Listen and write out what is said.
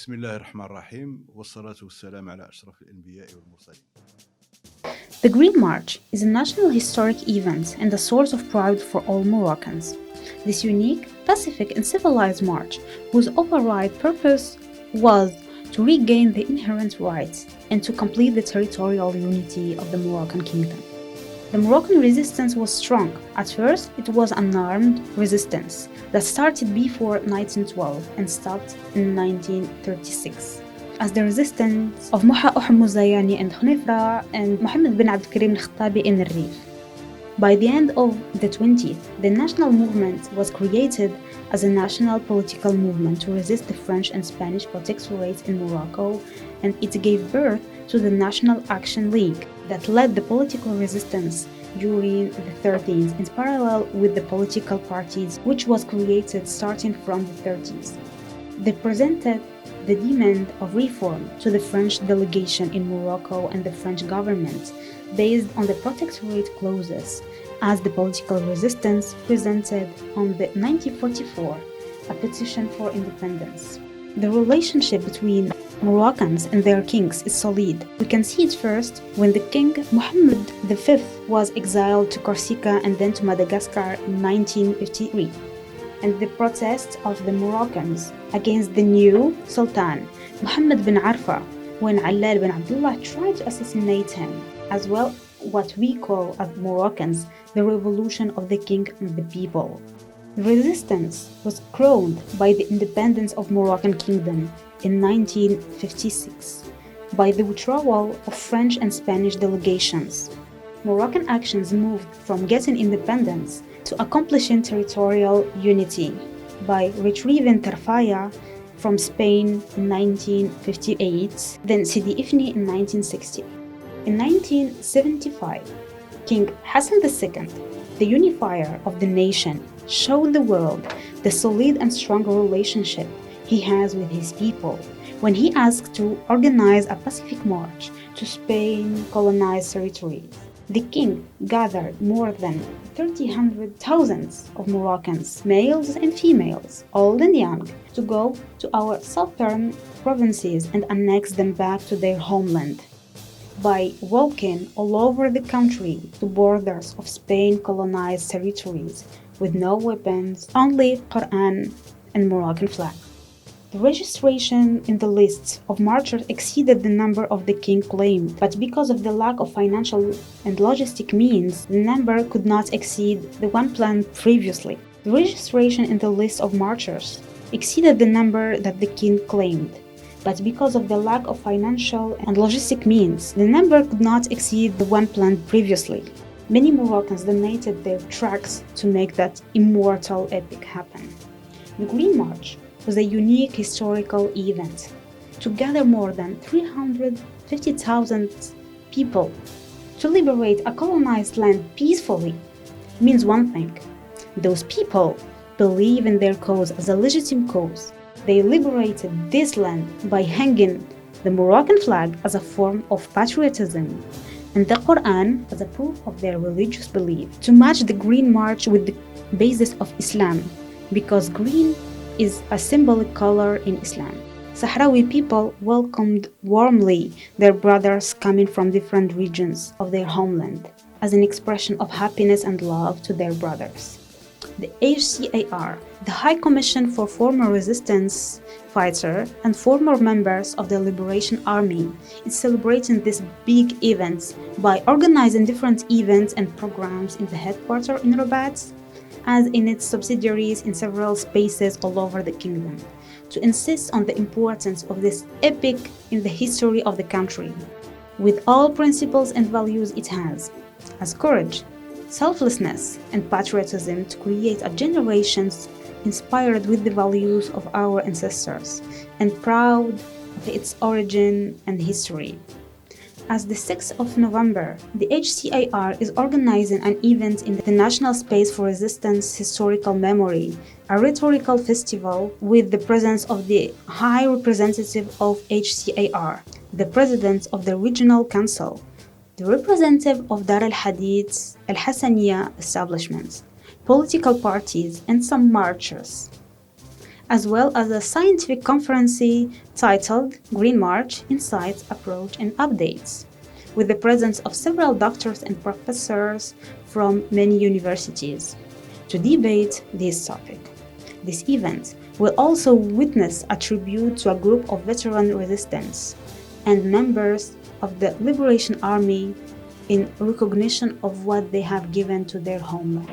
بسم الله الرحمن الرحيم والصلاة والسلام على أشرف الأنبياء والمرسلين. The Green March is a national historic event and a source of pride for all Moroccans. This unique, pacific, and civilized march, whose override purpose was to regain the inherent rights and to complete the territorial unity of the Moroccan kingdom. The Moroccan resistance was strong. At first, it was an armed resistance that started before 1912 and stopped in 1936. As the resistance of Moha Muzayani and Hunifra and Mohammed bin Abdulkarim al-Khattabi in Rif. By the end of the 20th, the national movement was created as a national political movement to resist the French and Spanish protectorates in Morocco, and it gave birth to the National Action League that led the political resistance during the 30s in parallel with the political parties which was created starting from the 30s. They presented the demand of reform to the French delegation in Morocco and the French government based on the protectorate clauses, as the political resistance presented on the 1944 a petition for independence. The relationship between Moroccans and their kings is solid. We can see it first when the king Mohammed V was exiled to Corsica and then to Madagascar in 1953, and the protests of the Moroccans against the new Sultan Mohammed bin Arfa when Allal bin Abdullah tried to assassinate him, as well what we call as Moroccans the revolution of the king and the people. The resistance was crowned by the independence of Moroccan kingdom in 1956 by the withdrawal of French and Spanish delegations. Moroccan actions moved from getting independence to accomplishing territorial unity by retrieving Tarfaya from Spain in 1958, then Sidi Ifni in 1960. In 1975, King Hassan II, the unifier of the nation, showed the world the solid and strong relationship he has with his people when he asked to organize a pacific march to Spain colonized territories. The king gathered more than 300,000 of Moroccans, males and females, old and young, to go to our southern provinces and annex them back to their homeland by walking all over the country to borders of Spain colonized territories with no weapons, only Quran and Moroccan flag. The registration in the lists of marchers exceeded the number of the king claimed, but because of the lack of financial and logistic means, the number could not exceed the one planned previously. The registration in the list of marchers exceeded the number that the king claimed, but because of the lack of financial and logistic means, the number could not exceed the one planned previously. Many Moroccans donated their tracts to make that immortal epic happen. The Green March was a unique historical event to gather more than 350,000 people to liberate a colonized land peacefully means one thing. Those people believe in their cause as a legitimate cause. They liberated this land by hanging the Moroccan flag as a form of patriotism and the Quran as a proof of their religious belief, to match the Green March with the basis of Islam, because green is a symbolic color in Islam. Sahrawi people welcomed warmly their brothers coming from different regions of their homeland as an expression of happiness and love to their brothers. The HCAR, the High Commission for Former Resistance Fighter and former members of the Liberation Army, is celebrating this big event by organizing different events and programs in the headquarters in Rabat, as in its subsidiaries in several spaces all over the kingdom, to insist on the importance of this epic in the history of the country, with all principles and values it has, as courage, selflessness, and patriotism, to create a generation inspired with the values of our ancestors and proud of its origin and history. As the 6th of November, the HCAR is organizing an event in the National Space for Resistance Historical Memory, a rhetorical festival with the presence of the High Representative of HCAR, the President of the Regional Council, the representative of Dar al-Hadith al-Hassaniya establishments, political parties, and some marchers. as well as a scientific conference titled Green March Insights, Approach and Updates, with the presence of several doctors and professors from many universities to debate this topic. This event will also witness a tribute to a group of veteran resistance and members of the Liberation Army in recognition of what they have given to their homeland.